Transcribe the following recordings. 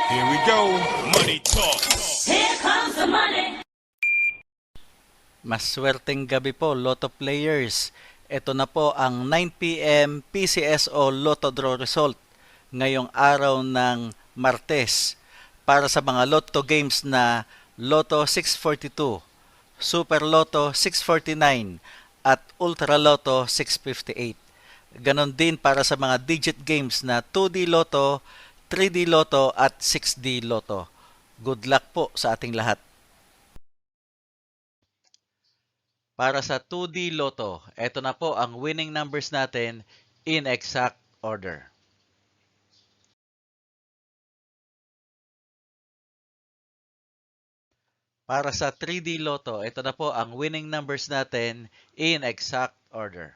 Here we go. Money talk. Here comes the money. Maswerteng gabi po, Lotto players. Ito na po ang 9 p.m. PCSO Lotto Draw result ngayong araw ng Martes para sa mga Lotto games na Lotto 642, Super Lotto 649 at Ultra Lotto 658. Ganon din para sa mga digit games na 2D Lotto, 3D Lotto at 6D Lotto. Good luck po sa ating lahat. Para sa 2D Lotto, ito na po ang winning numbers natin in exact order. Para sa 3D Lotto, ito na po ang winning numbers natin in exact order.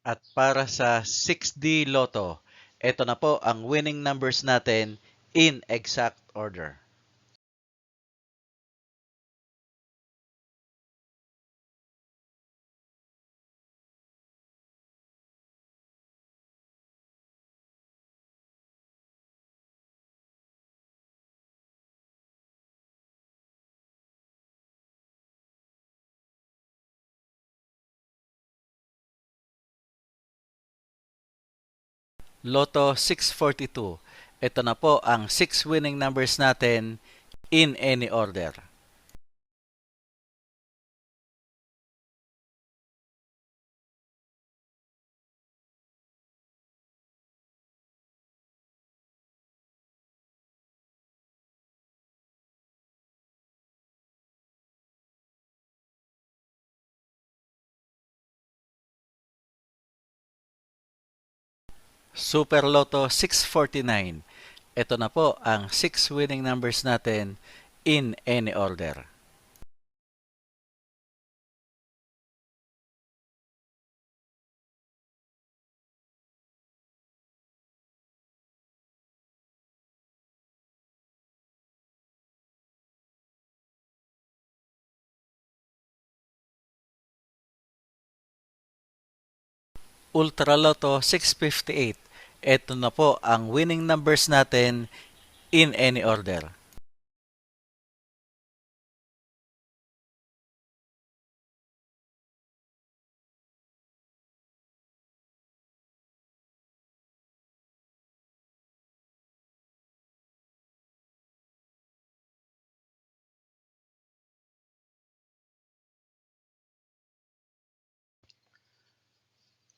At para sa 6D Lotto, ito na po ang winning numbers natin in exact order. Lotto 642. Ito na po ang 6 winning numbers natin in any order. Super Lotto 649. Ito na po ang 6 winning numbers natin in any order. Ultra Lotto 658. Ito na po ang winning numbers natin in any order.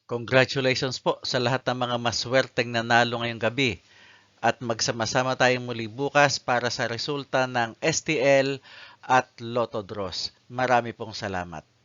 Congratulations po sa lahat ng mga maswerteng nanalo ngayong gabi. At magsama-sama tayong muli bukas para sa resulta ng STL at Lotto Draws. Marami pong salamat.